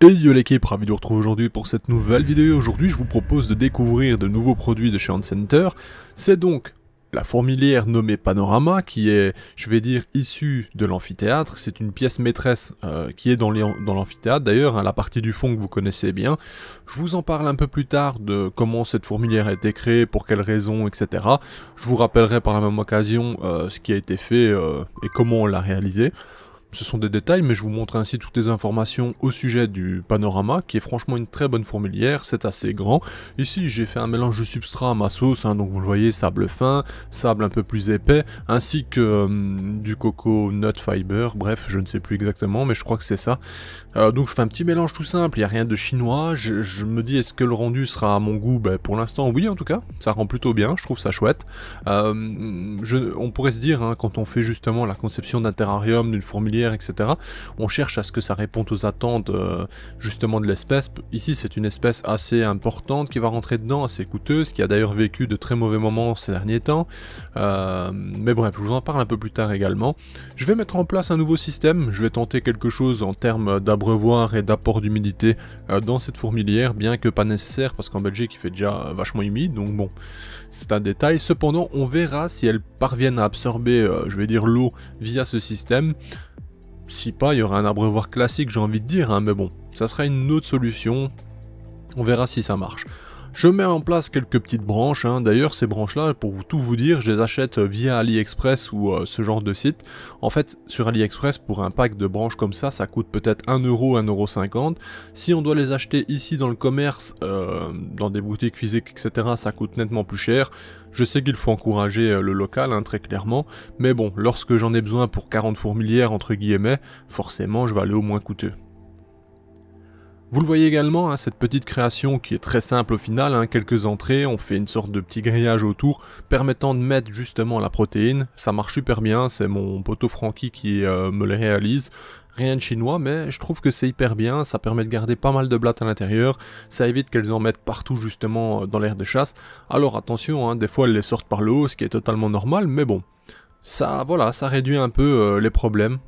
Et yo l'équipe, ravi de vous retrouver aujourd'hui pour cette nouvelle vidéo. Aujourd'hui je vous propose de découvrir de nouveaux produits de chez Handcenter. C'est donc la fourmilière nommée Panorama qui est, je vais dire, issue de l'amphithéâtre. C'est une pièce maîtresse qui est dans l'amphithéâtre d'ailleurs, hein, la partie du fond que vous connaissez bien. Je vous en parle un peu plus tard de comment cette fourmilière a été créée, pour quelles raisons, etc. Je vous rappellerai par la même occasion ce qui a été fait et comment on l'a réalisé. Ce sont des détails, mais je vous montre ainsi toutes les informations au sujet du Panorama, qui est franchement une très bonne fourmilière, c'est assez grand. Ici, j'ai fait un mélange de substrat à ma sauce, hein, donc vous le voyez, sable fin, sable un peu plus épais, ainsi que du coco nut fiber, bref, je ne sais plus exactement, mais je crois que c'est ça. Donc je fais un petit mélange tout simple, il n'y a rien de chinois, je me dis, est-ce que le rendu sera à mon goût? Pour l'instant, oui, en tout cas, ça rend plutôt bien, je trouve ça chouette. On pourrait se dire, hein, quand on fait justement la conception d'un terrarium, d'une fourmilière, etc. On cherche à ce que ça réponde aux attentes justement de l'espèce. Ici c'est une espèce assez importante qui va rentrer dedans, assez coûteuse, qui a d'ailleurs vécu de très mauvais moments ces derniers temps. Mais bref, je vous en parle un peu plus tard également. Je vais mettre en place un nouveau système, je vais tenter quelque chose en termes d'abreuvoir et d'apport d'humidité dans cette fourmilière, bien que pas nécessaire parce qu'en Belgique il fait déjà vachement humide, donc bon, c'est un détail. Cependant, on verra si elles parviennent à absorber, je vais dire, l'eau via ce système. Si pas, il y aura un abreuvoir classique, j'ai envie de dire, hein, mais bon, ça sera une autre solution, on verra si ça marche. Je mets en place quelques petites branches, hein. D'ailleurs ces branches-là, pour tout vous dire, je les achète via AliExpress ou ce genre de site. En fait, sur AliExpress, pour un pack de branches comme ça coûte peut-être 1€, 1,50€. Si on doit les acheter ici dans le commerce, dans des boutiques physiques, etc., ça coûte nettement plus cher. Je sais qu'il faut encourager le local, hein, très clairement, mais bon, lorsque j'en ai besoin pour 40 fourmilières, entre guillemets, forcément je vais aller au moins coûteux. Vous le voyez également, hein, cette petite création qui est très simple au final, hein, quelques entrées, on fait une sorte de petit grillage autour, permettant de mettre justement la protéine, ça marche super bien, c'est mon poteau Francky qui me le réalise. Rien de chinois, mais je trouve que c'est hyper bien, ça permet de garder pas mal de blattes à l'intérieur, ça évite qu'elles en mettent partout justement dans l'air de chasse. Alors attention, hein, des fois elles les sortent par le haut, ce qui est totalement normal, mais bon, ça, voilà, ça réduit un peu les problèmes.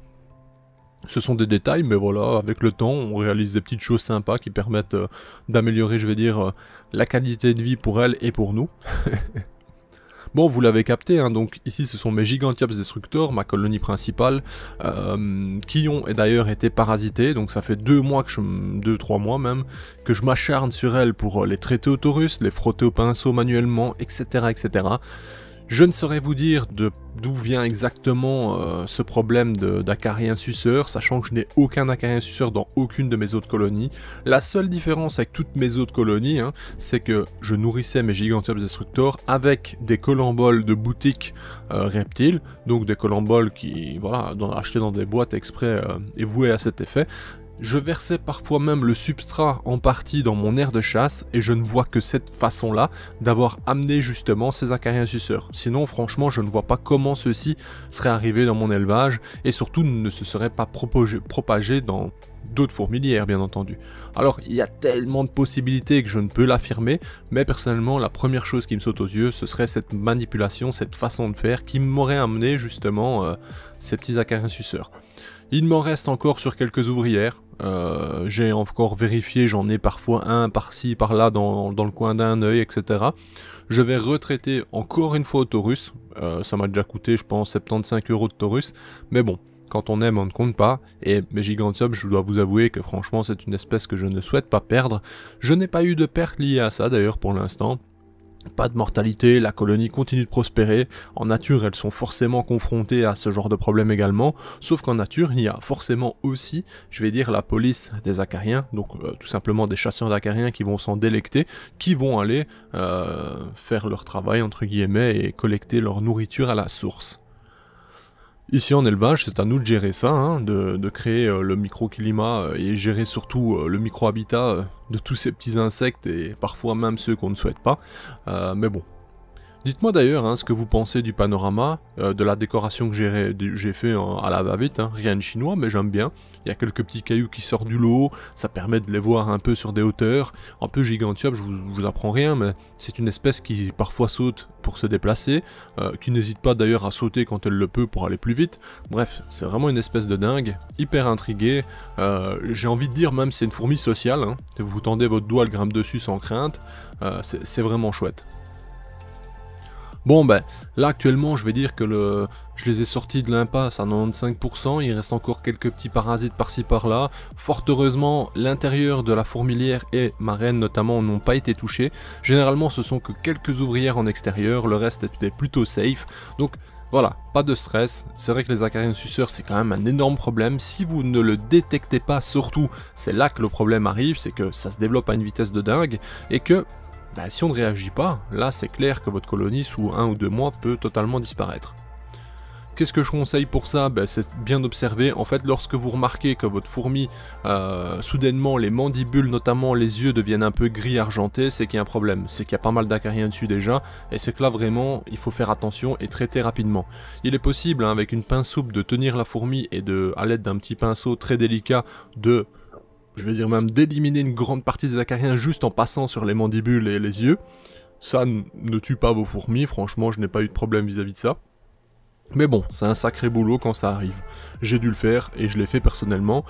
Ce sont des détails, mais voilà, avec le temps, on réalise des petites choses sympas qui permettent d'améliorer, je vais dire, la qualité de vie pour elles et pour nous. Bon, vous l'avez capté, hein, donc ici ce sont mes Gigantiops destructors, ma colonie principale, qui ont d'ailleurs été parasitées, donc ça fait 2-3 mois même, que je m'acharne sur elles pour les traiter au taurus, les frotter au pinceau manuellement, etc. etc. Je ne saurais vous dire d'où vient exactement ce problème d'acariens suceurs, sachant que je n'ai aucun acarien suceur dans aucune de mes autres colonies. La seule différence avec toutes mes autres colonies, hein, c'est que je nourrissais mes Gigantiops destructors avec des colamboles de boutique reptiles, donc des colamboles qui, voilà, achetés dans des boîtes exprès et vouées à cet effet. Je versais parfois même le substrat en partie dans mon aire de chasse et je ne vois que cette façon-là d'avoir amené justement ces acariens suceurs. Sinon, franchement, je ne vois pas comment ceux-ci seraient arrivés dans mon élevage et surtout ne se seraient pas propagés dans d'autres fourmilières, bien entendu. Alors, il y a tellement de possibilités que je ne peux l'affirmer, mais personnellement, la première chose qui me saute aux yeux, ce serait cette manipulation, cette façon de faire qui m'aurait amené justement ces petits acariens suceurs. Il m'en reste encore sur quelques ouvrières, j'ai encore vérifié, j'en ai parfois un par-ci, par-là dans le coin d'un œil, etc. Je vais retraiter encore une fois au taurus, ça m'a déjà coûté je pense 75€ de taurus, mais bon, quand on aime on ne compte pas, et mes Gigantiops, je dois vous avouer que franchement c'est une espèce que je ne souhaite pas perdre. Je n'ai pas eu de perte liée à ça d'ailleurs pour l'instant. Pas de mortalité, la colonie continue de prospérer. En nature, elles sont forcément confrontées à ce genre de problème également, sauf qu'en nature, il y a forcément aussi, je vais dire, la police des acariens, donc tout simplement des chasseurs d'acariens qui vont s'en délecter, qui vont aller faire leur travail, entre guillemets, et collecter leur nourriture à la source. Ici en élevage, c'est à nous de gérer ça, hein, de créer le microclimat et gérer surtout le micro-habitat de tous ces petits insectes et parfois même ceux qu'on ne souhaite pas. Mais bon, Dites-moi d'ailleurs hein, ce que vous pensez du panorama, de la décoration que j'ai fait à la va-vite, hein. Rien de chinois mais j'aime bien. Il y a quelques petits cailloux qui sortent du lot, ça permet de les voir un peu sur des hauteurs. Un peu Gigantiope, je vous apprends rien, mais c'est une espèce qui parfois saute pour se déplacer, qui n'hésite pas d'ailleurs à sauter quand elle le peut pour aller plus vite. Bref, c'est vraiment une espèce de dingue, hyper intrigué. J'ai envie de dire même c'est une fourmi sociale, hein. Vous tendez votre doigt, elle grimpe dessus sans crainte, c'est vraiment chouette. Bon ben, là actuellement je vais dire que je les ai sortis de l'impasse à 95%, il reste encore quelques petits parasites par-ci par-là. Fort heureusement, l'intérieur de la fourmilière et ma reine notamment n'ont pas été touchés. Généralement ce sont que quelques ouvrières en extérieur, le reste était plutôt safe. Donc voilà, pas de stress. C'est vrai que les acariens suceurs c'est quand même un énorme problème. Si vous ne le détectez pas surtout, c'est là que le problème arrive, c'est que ça se développe à une vitesse de dingue et que bah, si on ne réagit pas, là c'est clair que votre colonie sous 1 ou 2 mois peut totalement disparaître. Qu'est-ce que je conseille pour ça? Ben, c'est bien d'observer. En fait, lorsque vous remarquez que votre fourmi, soudainement, les mandibules, notamment les yeux, deviennent un peu gris argentés, c'est qu'il y a un problème. C'est qu'il y a pas mal d'acariens dessus déjà, et c'est que là, vraiment, il faut faire attention et traiter rapidement. Il est possible, hein, avec une pince souple, de tenir la fourmi et à l'aide d'un petit pinceau très délicat, je vais dire même d'éliminer une grande partie des acariens juste en passant sur les mandibules et les yeux. Ça ne tue pas vos fourmis, franchement je n'ai pas eu de problème vis-à-vis de ça. Mais bon, c'est un sacré boulot quand ça arrive. J'ai dû le faire et je l'ai fait personnellement.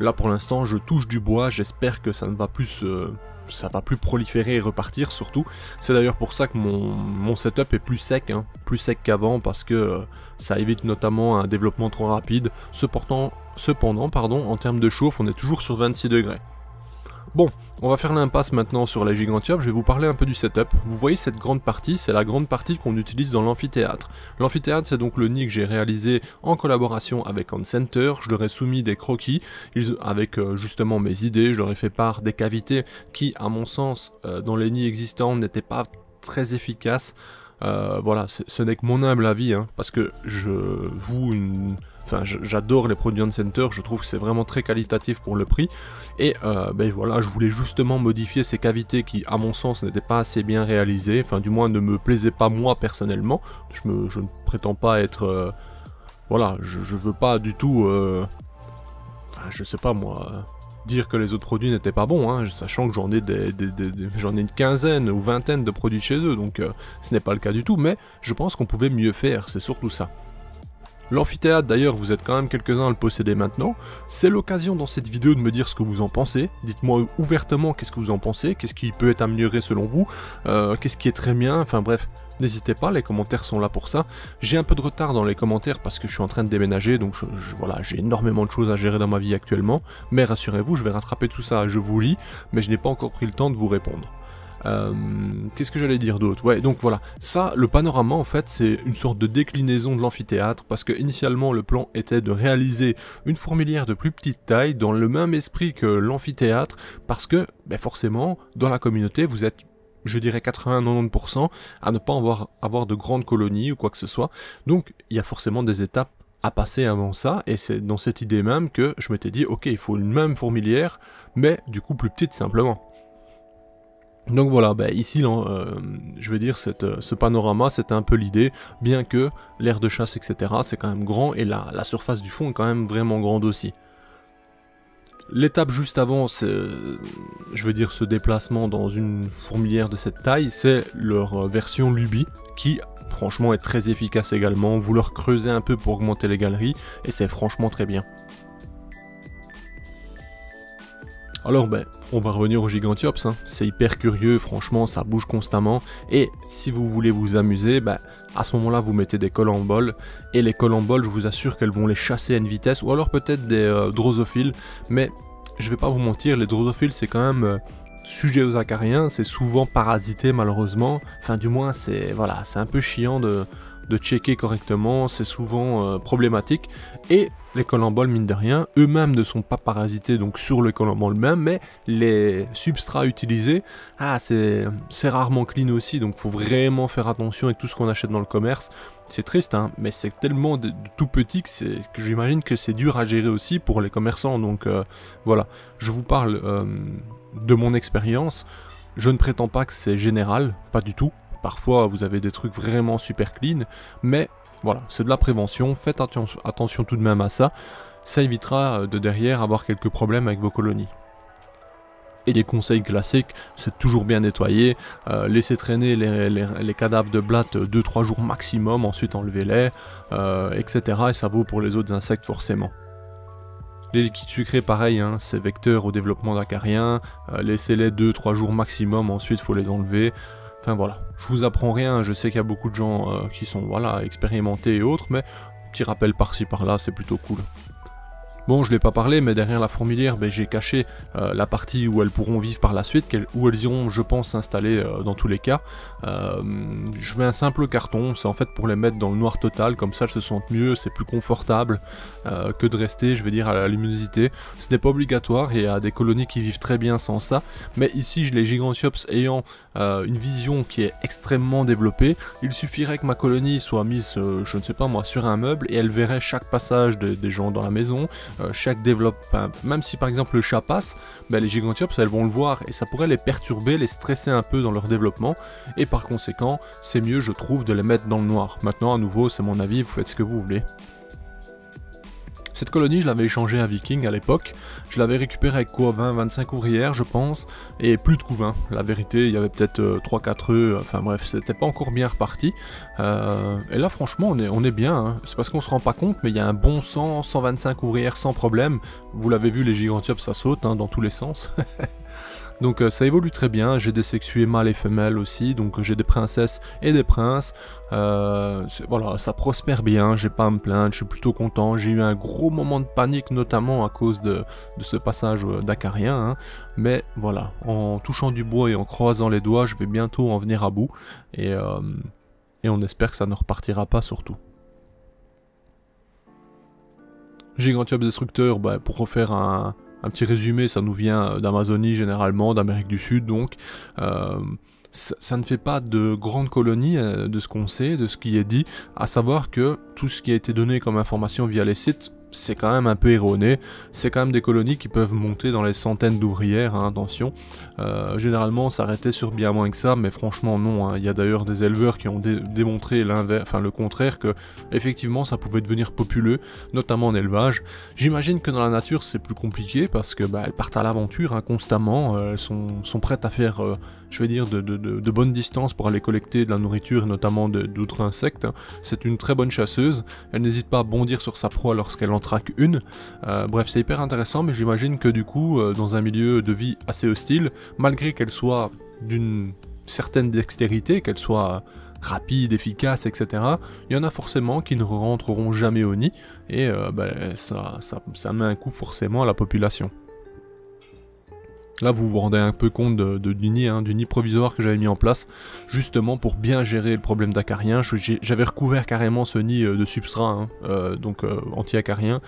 Là pour l'instant je touche du bois, j'espère que ça ne va plus ça va plus proliférer et repartir surtout. C'est d'ailleurs pour ça que mon setup est plus sec, hein, plus sec qu'avant parce que ça évite notamment un développement trop rapide. Cependant, en termes de chauffe, on est toujours sur 26 degrés. Bon, on va faire l'impasse maintenant sur les Gigantiopes, je vais vous parler un peu du setup. Vous voyez cette grande partie, c'est la grande partie qu'on utilise dans l'amphithéâtre. L'amphithéâtre c'est donc le nid que j'ai réalisé en collaboration avec OnCenter, je leur ai soumis des croquis, avec justement mes idées, je leur ai fait part des cavités qui, à mon sens, dans les nids existants n'étaient pas très efficaces. Voilà, ce n'est que mon humble avis, hein, parce que j'adore les produits OnCenter, je trouve que c'est vraiment très qualitatif pour le prix. Et ben voilà, je voulais justement modifier ces cavités qui, à mon sens, n'étaient pas assez bien réalisées, enfin du moins ne me plaisaient pas moi personnellement. Je ne prétends pas être... voilà, je veux pas du tout... enfin, je sais pas moi... dire que les autres produits n'étaient pas bons, hein, sachant que j'en ai une quinzaine ou vingtaine de produits chez eux, donc ce n'est pas le cas du tout, mais je pense qu'on pouvait mieux faire, c'est surtout ça. L'amphithéâtre d'ailleurs, vous êtes quand même quelques-uns à le posséder maintenant, c'est l'occasion dans cette vidéo de me dire ce que vous en pensez, dites-moi ouvertement qu'est-ce que vous en pensez, qu'est-ce qui peut être amélioré selon vous, qu'est-ce qui est très bien, enfin bref, n'hésitez pas, les commentaires sont là pour ça. J'ai un peu de retard dans les commentaires parce que je suis en train de déménager, donc voilà, j'ai énormément de choses à gérer dans ma vie actuellement, mais rassurez-vous, je vais rattraper tout ça, je vous lis, mais je n'ai pas encore pris le temps de vous répondre. Qu'est-ce que j'allais dire d'autre? Ouais, donc voilà, ça, le panorama en fait, c'est une sorte de déclinaison de l'amphithéâtre, parce que initialement le plan était de réaliser une fourmilière de plus petite taille, dans le même esprit que l'amphithéâtre, parce que, ben forcément, dans la communauté, vous êtes, je dirais 80-90% à ne pas avoir de grandes colonies ou quoi que ce soit, donc il y a forcément des étapes à passer avant ça, et c'est dans cette idée même que je m'étais dit, ok, il faut une même fourmilière, mais du coup plus petite simplement. Donc voilà, bah ici, je veux dire, ce panorama, c'était un peu l'idée, bien que l'aire de chasse, etc., c'est quand même grand, et la surface du fond est quand même vraiment grande aussi. L'étape juste avant, je veux dire, ce déplacement dans une fourmilière de cette taille, c'est leur version Luby, qui franchement est très efficace également. Vous leur creusez un peu pour augmenter les galeries, et c'est franchement très bien. Alors ben, on va revenir aux Gigantiops, hein. C'est hyper curieux, franchement ça bouge constamment, et si vous voulez vous amuser, ben, à ce moment-là vous mettez des colamboles, et les colamboles je vous assure qu'elles vont les chasser à une vitesse, ou alors peut-être des drosophiles, mais je vais pas vous mentir, les drosophiles c'est quand même sujet aux acariens, c'est souvent parasité malheureusement, enfin du moins c'est voilà, c'est un peu chiant de checker correctement, c'est souvent problématique, et les colamboles, mine de rien, eux-mêmes ne sont pas parasités donc sur le colambole même, mais les substrats utilisés, c'est rarement clean aussi, donc faut vraiment faire attention avec tout ce qu'on achète dans le commerce. C'est triste, hein, mais c'est tellement de tout petit que j'imagine que c'est dur à gérer aussi pour les commerçants, donc voilà. Je vous parle de mon expérience, je ne prétends pas que c'est général, pas du tout. parfois vous avez des trucs vraiment super clean, mais voilà, c'est de la prévention, faites attention tout de même à ça, ça évitera de derrière avoir quelques problèmes avec vos colonies. Et des conseils classiques, c'est toujours bien nettoyer, laisser traîner les cadavres de blattes 2-3 jours maximum, ensuite enlevez-les, etc. Et ça vaut pour les autres insectes forcément. Les liquides sucrés, pareil, hein, c'est vecteur au développement d'acariens, laissez-les 2-3 jours maximum, ensuite il faut les enlever. Enfin voilà, je vous apprends rien, je sais qu'il y a beaucoup de gens qui sont voilà, expérimentés et autres, mais petit rappel par-ci par-là, c'est plutôt cool. Bon, je l'ai pas parlé, mais derrière la fourmilière, j'ai caché la partie où elles pourront vivre par la suite, où elles iront, je pense, s'installer dans tous les cas. Je mets un simple carton, c'est en fait pour les mettre dans le noir total, comme ça elles se sentent mieux, c'est plus confortable que de rester, je vais dire, à la luminosité. Ce n'est pas obligatoire, il y a des colonies qui vivent très bien sans ça, mais ici, les Gigantiops ayant une vision qui est extrêmement développée, il suffirait que ma colonie soit mise, je ne sais pas moi, sur un meuble, et elle verrait chaque passage des gens dans la maison, chaque développement, même si par exemple le chat passe, les Gigantiops elles vont le voir et ça pourrait les perturber, les stresser un peu dans leur développement, et par conséquent c'est mieux je trouve de les mettre dans le noir. Maintenant à nouveau c'est mon avis, vous faites ce que vous voulez. Cette colonie, je l'avais échangée à Viking à l'époque, je l'avais récupérée avec quoi, 20-25 ouvrières je pense, et plus de couvains. La vérité, il y avait peut-être 3-4 œufs, enfin bref, c'était pas encore bien reparti. Et là franchement, on est bien, hein. C'est parce qu'on se rend pas compte, mais il y a un bon 100-125 ouvrières sans problème. Vous l'avez vu, les Gigantiops ça saute hein, dans tous les sens. Donc ça évolue très bien, j'ai des sexués mâles et femelles aussi, donc j'ai des princesses et des princes, voilà, ça prospère bien, j'ai pas à me plaindre, je suis plutôt content, j'ai eu un gros moment de panique notamment à cause de ce passage d'acariens, hein. Mais voilà, en touchant du bois et en croisant les doigts, je vais bientôt en venir à bout, et on espère que ça ne repartira pas surtout. Gigantiops destructeur, pour refaire un petit résumé, ça nous vient d'Amazonie généralement, d'Amérique du Sud donc. Ça ne fait pas de grandes colonies de ce qu'on sait, de ce qui est dit, à savoir que tout ce qui a été donné comme information via les sites, c'est quand même un peu erroné, c'est quand même des colonies qui peuvent monter dans les centaines d'ouvrières, hein, attention. Généralement ça arrêtait sur bien moins que ça, mais franchement non, hein. Il y a d'ailleurs des éleveurs qui ont démontré le contraire, que effectivement ça pouvait devenir populeux, notamment en élevage. J'imagine que dans la nature c'est plus compliqué, parce que elles partent à l'aventure hein, constamment, elles sont prêtes à faire, je vais dire, de bonnes distances pour aller collecter de la nourriture, notamment d'autres insectes. C'est une très bonne chasseuse, elle n'hésite pas à bondir sur sa proie lorsqu'elle en traque une. Bref, c'est hyper intéressant, mais j'imagine que du coup, dans un milieu de vie assez hostile, malgré qu'elle soit d'une certaine dextérité, qu'elle soit rapide, efficace, etc., il y en a forcément qui ne rentreront jamais au nid, et ça met un coup forcément à la population. Là, vous vous rendez un peu compte du nid provisoire que j'avais mis en place, justement pour bien gérer le problème d'acariens. J'avais recouvert carrément ce nid de substrat, donc anti-acarien.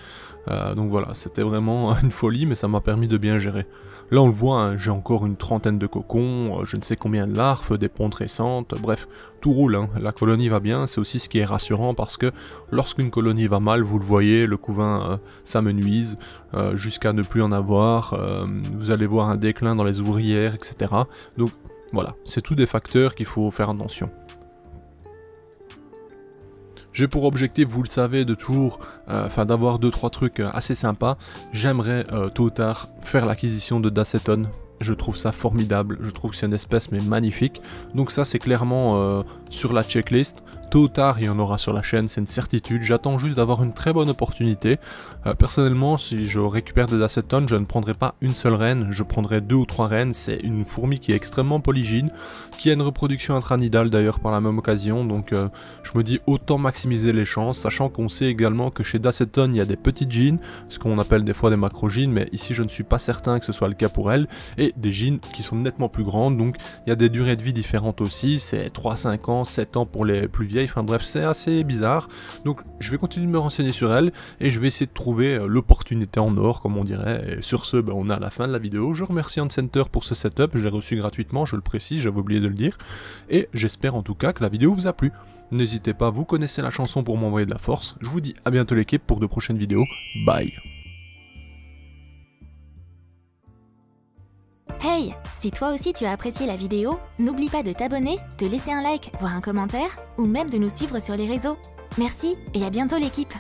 Donc voilà, c'était vraiment une folie, mais ça m'a permis de bien gérer. Là, on le voit, hein, j'ai encore une trentaine de cocons, je ne sais combien de larves, des pontes récentes, bref, tout roule, hein. La colonie va bien, c'est aussi ce qui est rassurant, parce que lorsqu'une colonie va mal, vous le voyez, le couvain s'amenuise, jusqu'à ne plus en avoir, vous allez voir un déclin dans les ouvrières, etc. Donc voilà, c'est tous des facteurs qu'il faut faire attention. J'ai pour objectif, vous le savez, de toujours, d'avoir 2-3 trucs assez sympas. J'aimerais tôt ou tard faire l'acquisition de Daceton. Je trouve ça formidable, je trouve que c'est une espèce mais magnifique. Donc ça c'est clairement sur la checklist. Tôt ou tard il y en aura sur la chaîne, c'est une certitude. J'attends juste d'avoir une très bonne opportunité. Personnellement, si je récupère des Daceton, je ne prendrai pas une seule reine, je prendrai 2 ou 3 reines. C'est une fourmi qui est extrêmement polygyne, qui a une reproduction intranidale d'ailleurs par la même occasion. Donc je me dis autant maximiser les chances, sachant qu'on sait également que chez Daceton il y a des petites gynes, ce qu'on appelle des fois des macrogynes, mais ici je ne suis pas certain que ce soit le cas pour elles. Et des gynes qui sont nettement plus grandes, donc il y a des durées de vie différentes aussi, c'est 3-5 ans, 7 ans pour les plus vieilles, enfin bref c'est assez bizarre, donc je vais continuer de me renseigner sur elles, et je vais essayer de trouver l'opportunité en or comme on dirait, et sur ce on est à la fin de la vidéo. Je remercie Handcenter pour ce setup, je l'ai reçu gratuitement, je le précise, j'avais oublié de le dire, et j'espère en tout cas que la vidéo vous a plu. N'hésitez pas, vous connaissez la chanson pour m'envoyer de la force, je vous dis à bientôt l'équipe pour de prochaines vidéos, bye. Hey Hey! Si toi aussi tu as apprécié la vidéo, n'oublie pas de t'abonner, de laisser un like, voire un commentaire, ou même de nous suivre sur les réseaux. Merci et à bientôt l'équipe!